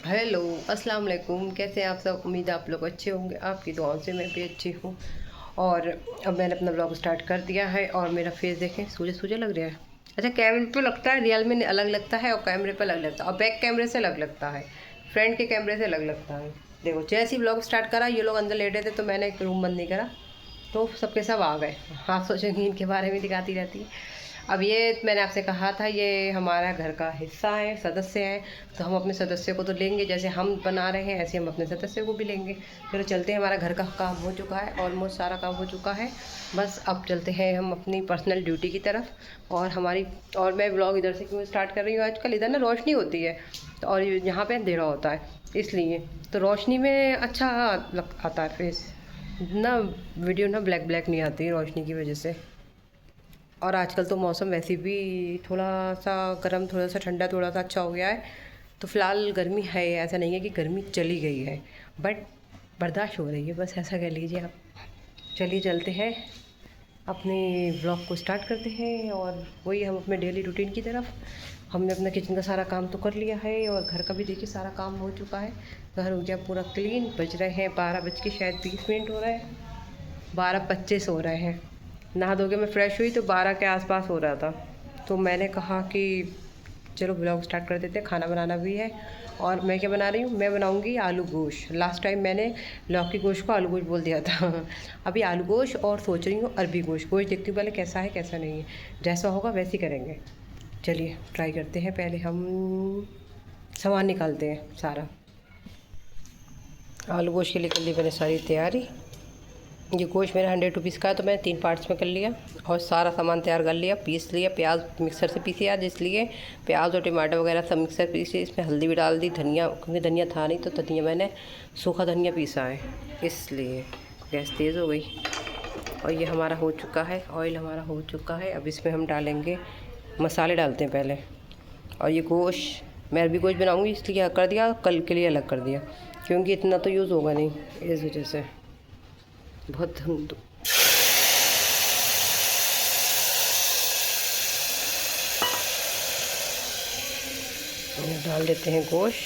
Hello, अस्सलाम वालेकुम। कैसे हैं आप सब? उम्मीद है आप लोग अच्छे होंगे। आपकी दुआओं से मैं भी अच्छी हूँ। और अब मैंने अपना ब्लॉग स्टार्ट कर दिया है और मेरा फेस देखें, सूझे सूझे लग रहा है। अच्छा, कैमरे पे लगता है, रियल में अलग लगता है और कैमरे पे अलग लगता है और बैक कैमरे से अलग लगता है, फ्रंट के कैमरे से अलग लगता है। देखो, जैसे ही ब्लॉग स्टार्ट करा ये लोग अंदर लेटे थे तो मैंने एक रूम बंद नहीं करा तो सबके सब आ गए। आप सोचेंगे इनके बारे में दिखाती रहती है। अब ये मैंने आपसे कहा था, ये हमारा घर का हिस्सा है, सदस्य है, तो हम अपने सदस्य को तो लेंगे। जैसे हम बना रहे हैं ऐसे हम अपने सदस्य को भी लेंगे। चलो चलते हैं, हमारा घर का काम हो चुका है, ऑलमोस्ट सारा काम हो चुका है। बस अब चलते हैं हम अपनी पर्सनल ड्यूटी की तरफ। और मैं ब्लॉग इधर से क्यों स्टार्ट कर रही हूँ, आजकल इधर ना रोशनी होती है तो और यहाँ पे अंधेरा होता है, इसलिए तो रोशनी में अच्छा आता है फेस ना, वीडियो ना ब्लैक ब्लैक नहीं आती रोशनी की वजह से। और आजकल तो मौसम वैसे भी थोड़ा सा गर्म, थोड़ा सा ठंडा, थोड़ा सा अच्छा हो गया है। तो फ़िलहाल गर्मी है, ऐसा नहीं है कि गर्मी चली गई है, बट बर्दाश्त हो रही है, बस ऐसा कह लीजिए आप। चलिए चलते हैं, अपने ब्लॉग को स्टार्ट करते हैं और वही हम अपने डेली रूटीन की तरफ। हमने अपना किचन का सारा काम तो कर लिया है और घर का भी देखिए सारा काम हो चुका है। घर हो गया पूरा क्लीन। बज रहे हैं 12 बज के शायद 20 मिनट हो रहे हैं, 12:25 हो रहे हैं। नहा धो के मैं फ़्रेश हुई तो 12 के आसपास हो रहा था, तो मैंने कहा कि चलो ब्लॉग स्टार्ट कर देते हैं। खाना बनाना भी है। और मैं क्या बना रही हूँ, मैं बनाऊँगी आलू गोश्त। लास्ट टाइम मैंने लौकी गोश्त को आलू गोश्त बोल दिया था अभी आलू गोश्त और सोच रही हूँ अरबी गोश्त। गोश्त देखती हूँ पहले कैसा है कैसा नहीं है, जैसा होगा वैसे ही करेंगे। चलिए ट्राई करते हैं। पहले हम सामान निकालते हैं सारा। आलू गोश्त के लिए कर ली मैंने सारी तैयारी। ये गोश्त मेरा 100 रुपीज़ का है तो मैंने 3 पार्ट्स में कर लिया और सारा सामान तैयार कर लिया, पीस लिया। प्याज मिक्सर से पीसे आज, इसलिए प्याज और टमाटर वगैरह सब मिक्सर पीसे। इसमें हल्दी भी डाल दी, धनिया, क्योंकि धनिया था नहीं तो धनिया मैंने सूखा धनिया पीसा है, इसलिए गैस तेज़ हो गई। और ये हमारा हो चुका है, ऑयल हमारा हो चुका है। अब इसमें हम डालेंगे मसाले, डालते हैं पहले। और ये गोश्त मैं अरबी गोश्त बनाऊँगी इसलिए कर दिया, कल के लिए अलग कर दिया, क्योंकि इतना तो यूज़ होगा नहीं, इस वजह से बहुत डाल देते हैं गोश्त।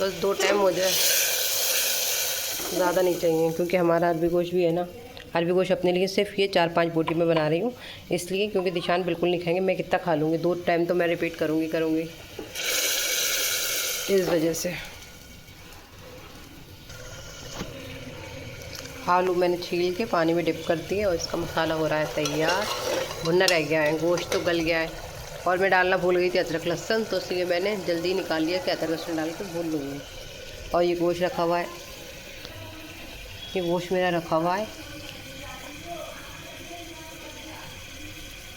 बस 2 टाइम हो जाए, ज़्यादा नहीं चाहिए, क्योंकि हमारा अरबी गोश्त भी है ना। अरबी गोश्त अपने लिए सिर्फ ये 4-5 बोटी में बना रही हूँ, इसलिए, क्योंकि दिशान बिल्कुल नहीं खाएंगे। मैं कितना खा लूँगी, 2 टाइम तो मैं रिपीट करूँगी इस वजह से। आलू मैंने छील के पानी में डिप कर दिए और इसका मसाला हो रहा है तैयार। भुना रह गया है, गोश्त तो गल गया है। और मैं डालना भूल गई थी अदरक लहसुन, तो इसलिए मैंने जल्दी निकाल लिया कि अदरक लहसुन डाल के भून लूँगी। और ये गोश्त रखा हुआ है, ये गोश्त मेरा रखा हुआ है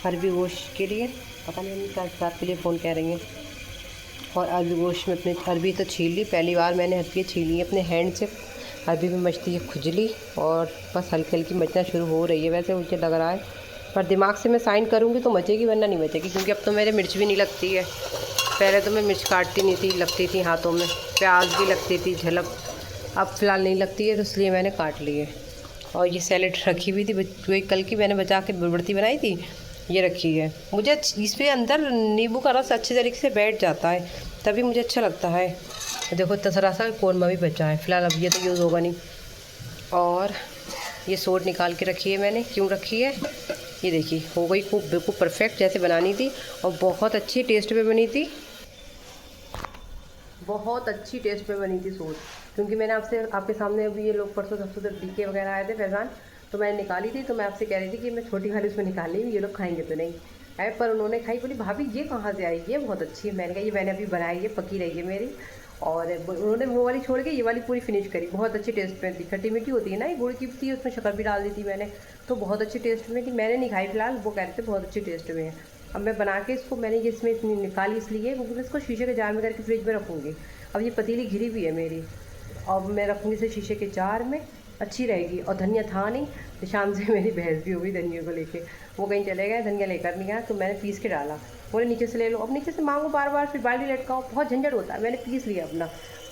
अरबी गोश्त के लिए। पता नहीं मम्मी क्या बात के लिए फ़ोन कह रही हैं। और अरबी गोश्त में अपने अरबी तो छील ली, पहली बार मैंने अरबी छीली अपने हैंड से। अरबी में मचती है खुजली और बस हल्की हल्की मचना शुरू हो रही है, वैसे मुझे लग रहा है। पर दिमाग से मैं साइन करूँगी तो मचेगी, वरना नहीं मचेगी, क्योंकि अब तो मेरे मिर्च भी नहीं लगती है। पहले तो मैं मिर्च काटती नहीं थी, लगती थी हाथों में, प्याज भी लगती थी झलक। अब फ़िलहाल नहीं लगती है तो इसलिए मैंने काट ली है। और ये सैलेड रखी हुई थी, वही कल की मैंने बचा के बर्बरती बनाई थी, ये रखी है। मुझे इसमें अंदर नींबू का रस अच्छे तरीके से बैठ जाता है, तभी मुझे अच्छा लगता है। देखो इतना सारा सा कौरमा भी बचा है, फ़िलहाल अब ये तो यूज़ होगा नहीं। और ये सोट निकाल के रखी है मैंने, क्यों रखी है ये देखिए, हो गई खूब बिल्कुल परफेक्ट जैसे बनानी थी और बहुत अच्छी टेस्ट में बनी थी, बहुत अच्छी टेस्ट में बनी थी सोट। क्योंकि मैंने आपके सामने अभी ये लोग परसों तरसों डीके वगैरह आए थे फैज़ान, तो मैंने निकाली थी, तो मैं आपसे कह रही थी कि मैं छोटी वाली उसमें निकाली हूँ, ये लोग खाएंगे तो नहीं है। पर उन्होंने खाई, बोली भाभी ये कहाँ से आई, ये बहुत अच्छी है। मैंने कहा ये मैंने अभी बनाई है, पकी रही है मेरी। और उन्होंने वो वाली छोड़ के ये वाली पूरी फिनिश करी, बहुत अच्छी टेस्ट में थी। खट्टी मीठी होती है ना, ये गुड़ की थी, उसमें शक्कर भी डाल दी थी मैंने, तो बहुत अच्छी टेस्ट में थी। मैंने नहीं खाई फ़िलहाल, वो कह रहे थे बहुत अच्छी टेस्ट में है। अब मैं बना के इसको, मैंने ये इसमें इतनी निकाली इसलिए क्योंकि मैं इसको शीशे के जार में करके फ्रिज में रखूँगी। अब ये पतीली घिरी हुई है मेरी, अब मैं रखूँगी इसे शीशे के जार में, अच्छी रहेगी। और धनिया था नहीं, तो शाम से मेरी बहस भी हो गई धनिया को लेके, वो कहीं चले गए, धनिया लेकर नहीं आया, तो मैंने पीस के डाला। बोले नीचे से ले लो, अब नीचे से मांगो बार बार, फिर बाल्टी लटकाओ, बहुत झंझट होता है। मैंने पीस लिया अपना,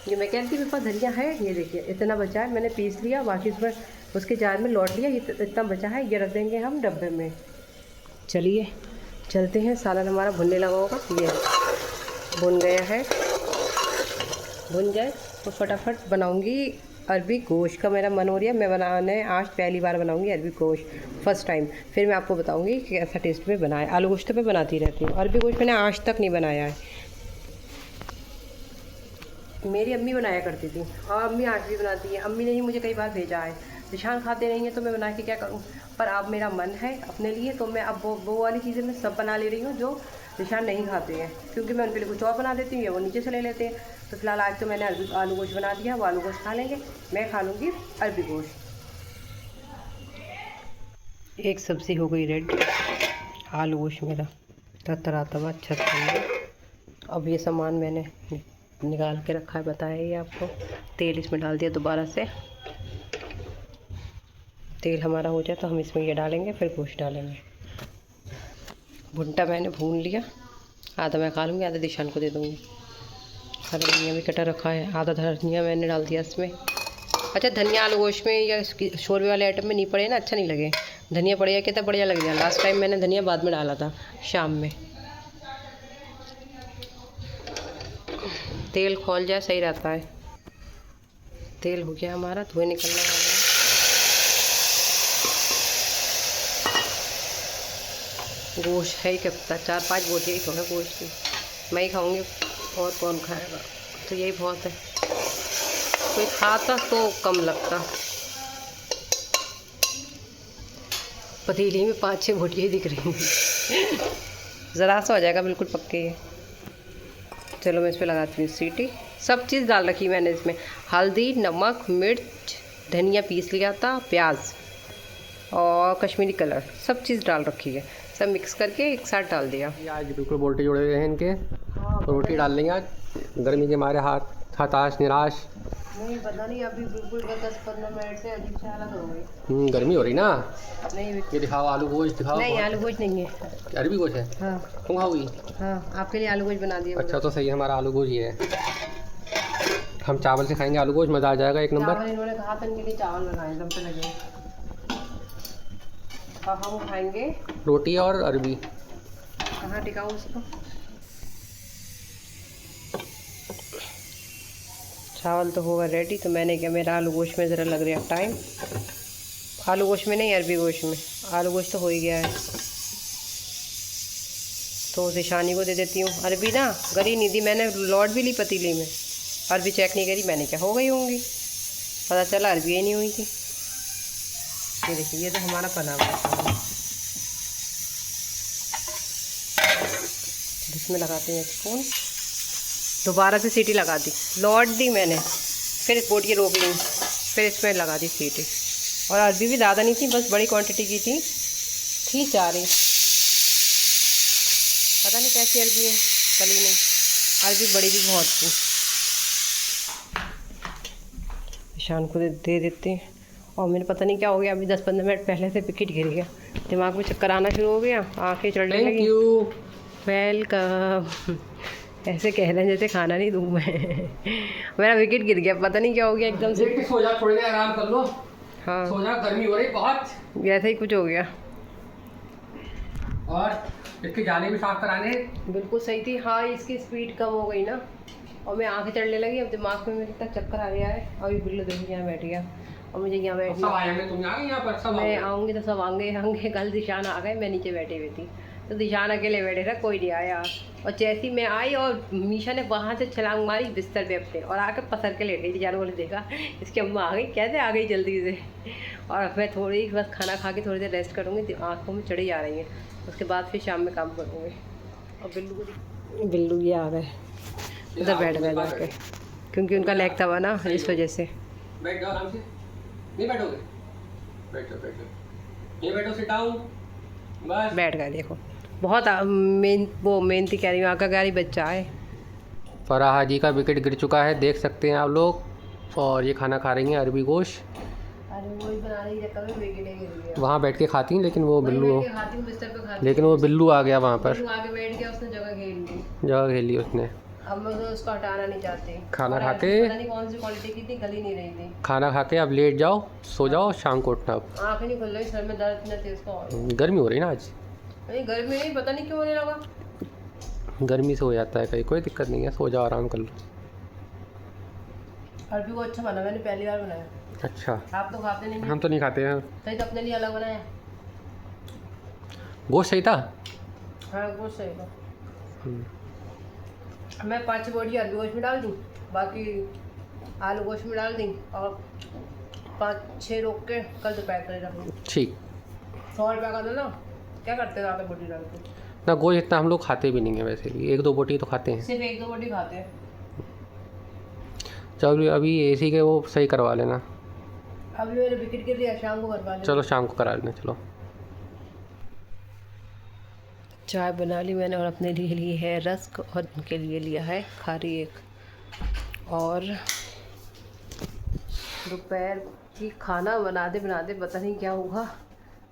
ये मैं कहती मेरे पास धनिया है, ये देखिए इतना बचा है, मैंने पीस लिया, बाकी उसमें उसके जार में लौट लिया, ये इतना बचा है, ये रख देंगे हम डब्बे में। चलिए चलते हैं, सालन हमारा भुनने लगा होगा। ये भुन गया है, भुन जाए तो फटाफट बनाऊंगी अरबी गोश्त का। मेरा मन हो रहा है, मैं बनाने आज पहली बार बनाऊंगी अरबी गोश्त, फर्स्ट टाइम। फिर मैं आपको बताऊंगी कि कैसा टेस्ट में बनाया। आलू गोश्त तो मैं बनाती रहती हूँ, अरबी गोश्त मैंने आज तक नहीं बनाया है। मेरी अम्मी बनाया करती थी और अम्मी आज भी बनाती है। अम्मी ने ही मुझे कई बार भेजा है। निशान खाते नहीं है तो मैं बना के क्या करूँ, पर अब मेरा मन है अपने लिए, तो मैं अब वो वाली चीज़ें मैं सब बना ले रही हूँ जो निशान नहीं खाते हैं, क्योंकि मैं उनके लिए कुछ और बना देती हूँ या वो नीचे से ले लेते हैं। तो फिलहाल आज तो मैंने आलू गोश्त बना दिया, वो आलू गोश्त खा लेंगे, मैं खा लूँगी अरबी गोश्त। एक सब्ज़ी हो गई रेडी, आलू गोश्त मेरा तरता हुआ अच्छा था। अब ये सामान मैंने निकाल के रखा है, बताया ये आपको। तेल इसमें डाल दिया दोबारा से। तेल हमारा हो जाए तो हम इसमें ये डालेंगे, फिर गोश्त डालेंगे। भुट्टा मैंने भून लिया, आधा मैं खा लूँगी, आधा दिशान को दे दूँगी। हरा धनिया भी कटा रखा है, आधा धनिया मैंने डाल दिया इसमें। अच्छा, धनिया आलू गोश्त में या शोरबे वाले आइटम में नहीं पड़े ना, अच्छा नहीं लगे। धनिया पड़ेगा कितना बढ़िया लग गया। लास्ट टाइम मैंने धनिया बाद में डाला था, शाम में। तेल खौल जाए सही रहता है। तेल हो गया हमारा, धुएं निकलने वाला है। गोश्त है ही कितना, 4-5 बोटियाँ ही तो है गोश्त की, मैं ही खाऊंगी और कौन खाएगा, तो यही बहुत है। कोई खाता तो कम लगता। पतीली में 5-6 बोटियाँ दिख रही हैं। ज़रा सा हो जाएगा, बिल्कुल पक्के है। चलो मैं इस पर लगाती हूँ सीटी। सब चीज़ डाल रखी मैंने इसमें, हल्दी, नमक, मिर्च, धनिया पीस लिया था, प्याज और कश्मीरी कलर, सब चीज़ डाल रखी है। सब मिक्स करके एक साथ डाल दिया। आज बिल्कुल बोल्टे जुड़े हुए हैं इनके। रोटी डाल लेंगे आज, गर्मी के मारे हाथ हताश निराश। नहीं पता नहीं, अभी बिल्कुल 10-15 मिनट से अजीब सी हालत हो गई। गर्मी हो रही ना। नहीं ये दिखाओ आलू गोश्त दिखाओ। नहीं, आलू गोश्त नहीं है, अरबी गोश्त है। हाँ तुम खाओगी? हाँ, आपके लिए आलू गोश्त बना दिया। अच्छा तो सही है, हमारा आलू गोश्त ही है। हम चावल से खाएंगे आलू गोश्त, मज़ा आ जाएगा एक नंबर। चावल इन्होंने कहा था इनके लिए चावल बनाए, दम पे लगे। अब हम खाएंगे रोटी और अरबी। कहाँ टिकाऊँ उसको। चावल तो होगा रेडी, तो मैंने क्या, मेरा आलू गोश्त में ज़रा लग रहा है टाइम। आलू गोश्त में नहीं, अरबी गोश्त में। आलू गोश्त तो हो ही गया है, तो निशानी को दे देती हूँ। अरबी ना गली नहीं दी मैंने, लौट भी ली पतीली में, अरबी चेक नहीं करी मैंने, क्या हो गई होंगी, पता चला अरबी ही नहीं हुई थी। ये देखिए, ये तो हमारा बना हुआ। इसमें लगाते हैं स्पून, दोबारा से सीटी लगा दी, लौट दी मैंने, फिर इस बोटियाँ रोक ली, फिर इसमें लगा दी सीटी। और अरबी भी ज़्यादा नहीं थी, बस बड़ी क्वांटिटी की थी 4 ही। पता नहीं कैसी अरबी है, कली नहीं, अरबी बड़ी भी बहुत थी। शान को दे देते हैं। और मैंने पता नहीं क्या हो गया, अभी 10-15 मिनट पहले से विकेट गिर गया, दिमाग में चक्कर आना शुरू हो गया, आंखें चढ़ने लगी। Thank you, welcome. ऐसे कह रहे हैं जैसे खाना नहीं दूँ मैं। मेरा विकेट गिर गया, पता नहीं क्या हो गया एकदम से। सो जा, थोड़ी देर आराम कर लो। हाँ, सो जा, गर्मी हो रही बहुत। वैसे ही कुछ हो गया। और इसके जाले भी साफ कराने। बिल्कुल सही थी। हाँ, इसकी स्पीड कम हो गई ना, और मैं आंखें चढ़ने लगी, अब दिमाग में मेरे तक चक्कर आ गया है। अभी बिल्लू देखिए यहाँ बैठ गया, और मुझे यहाँ बैठ सब आएंगे, तुम आ गए यहाँ पर, सब मैं आऊँगी तो सब आएंगे। कल दिशान आ गए, मैं नीचे बैठी हुई थी, तो दिशान अकेले बैठे था, कोई नहीं आया। और जैसी मैं आई और मीशा ने वहाँ से छलांग मारी बिस्तर पे अपने, और आकर पसर के लेट गई। दिशान बोले देखा इसकी अम्मा आ गई, कैसे आ गई जल्दी से। और मैं थोड़ी बस खाना खा के थोड़ी देर रेस्ट करूँगी, आँखों में चढ़ी आ रही है, उसके बाद फिर शाम में काम करूँगी। और बिल्लू ये आ गए, उधर बैठ गए जाके, क्योंकि उनका लेग था ना, इस वजह से। बैठ जाओ आराम से। नहीं बैठोगे? बैठो बैठो, ये बैठो, सिट डाउन, बस बैठ गए। देखो बहुत मेहनती कह रही हूँ, आका गारी बच्चा है। फराह हाजी का विकेट गिर चुका है, देख सकते हैं आप लोग। और ये खाना खा रही हैं अरबी गोश्त। वहाँ बैठ के खाती हैं, लेकिन वो बिल्लू, लेकिन वो बिल्लू आ गया वहाँ पर, जगह घेर ली उसने। अब मैं तो उसको हटाना नहीं चाहती। खाना खा के, पता नहीं कौन सी क्वालिटी की थी, गली नहीं रही थी। खाना खा के अब लेट जाओ, सो जाओ, शाम को उठना। अब आँखें नहीं खुल रही, सर में दर्द इतना तेज का। गर्मी हो रही ना आज। नहीं गर्मी नहीं, पता नहीं क्यों होने लगा। गर्मी से हो जाता है कहीं, कोई दिक्कत नहीं है, सो जाओ आराम कर लो। अरबी को अच्छा बना, मैंने पहली बार बनाया। अच्छा, आप तो खाते नहीं हम तो नहीं खाते हैं। सही तो अपने लिए अलग बनाया। गोश्त सही था। हाँ गोश्त सही था। मैं 5 बोटी अरबी गोश्त में डाल दूँ, बाकी आलू गोश्त में डाल दी और 5-6 रोक के कल दोपहर कर रख दूँ। ठीक। 100 रुपये का था ना, क्या करते हैं ज़्यादा बोटी डाल के ना, गोश्त इतना हम लोग खाते भी नहीं है वैसे भी, 1-2 बोटी तो खाते हैं। सिर्फ 1-2 बोटी खाते हैं। चलो अभी एसी के वो सही करवा लेना। अभी मेरे विकेट गिर रही है, शाम को करवा लेंगे। चलो शाम को करा लेना। चलो चाय बना ली मैंने और अपने लिए ली है रस्क और उनके लिए लिया है खारी एक। और दोपहर की खाना बनाते बनाते पता नहीं क्या हुआ,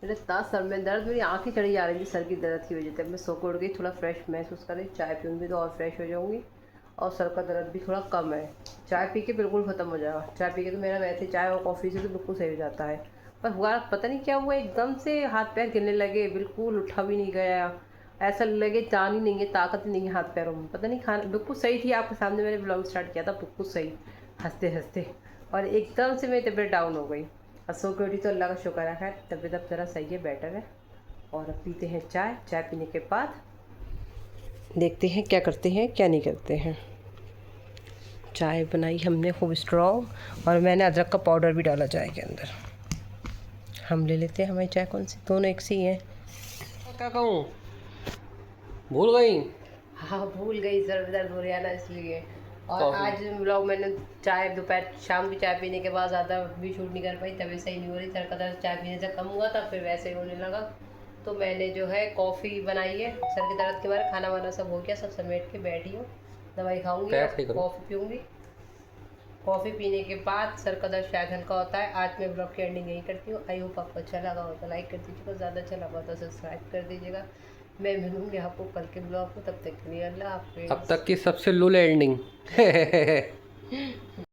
मेरे इतना सर में दर्द, मेरी आंखें चढ़ी जा रही थी सर की दर्द की वजह से। मैं सो के उठ गई, थोड़ा फ्रेश महसूस कर रही, चाय पीऊँगी तो और फ्रेश हो जाऊँगी और सर का दर्द भी थोड़ा कम है। चाय पी के बिल्कुल ख़त्म हो जाएगा। चाय पी के तो मेरा वैसे चाय और कॉफ़ी से तो बिल्कुल सही हो जाता है, पर हुआ पता नहीं क्या हुआ, एकदम से हाथ पैर गिरने लगे, बिल्कुल उठा भी नहीं गया, ऐसा लगे जान ही नहीं है, ताकत नहीं है हाथ पैरों में। पता नहीं, खाना बिल्कुल सही थी, आपके सामने मैंने ब्लॉग स्टार्ट किया था बिल्कुल सही, हंसते हंसते, और एकदम से मेरी तबीयत डाउन हो गई। और सो के उठी तो अल्लाह का शुक्र है, खैर तबीयत अब ज़रा सही है, बेटर है। और अब पीते हैं चाय। चाय पीने के बाद देखते हैं क्या करते हैं क्या नहीं करते हैं। चाय बनाई हमने खूब स्ट्रॉन्ग, और मैंने अदरक का पाउडर भी डाला चाय के अंदर। हम ले लेते हैं हमारी चाय, कौन सी, दोनों एक सी हैं। क्या कहूँ, भूल गई। हाँ भूल गई, सर में दर्द हो रहा है ना इसलिए। और आज व्लॉग मैंने चाय दोपहर शाम की चाय पीने के बाद ज़्यादा भी शूट नहीं कर पाई, तबीयत सही नहीं हो रही, सर का दर्द चाय पीने से कम हुआ था, फिर वैसे ही होने लगा। तो मैंने जो है कॉफ़ी बनाई है, सर के दर्द के बारे, खाना वाना सब हो गया, सब समेट के बैठी हूँ, दवाई खाऊंगी, कॉफ़ी पीऊँगी। कॉफ़ी पीने के बाद सर का दर्द शायद हल्का होता है। आज मैं ब्लॉग की एंडिंग यही करती हूँ। आई होप आपको अच्छा लगा हो तो लाइक कर दीजिएगा, ज़्यादा अच्छा लगा तो सब्सक्राइब कर दीजिएगा। मैं मिलूँगी आपको कल के ब्लॉग में, तब तक के लिए अल्लाह हाफ़िज़। अब तक की सबसे लुल एंडिंग।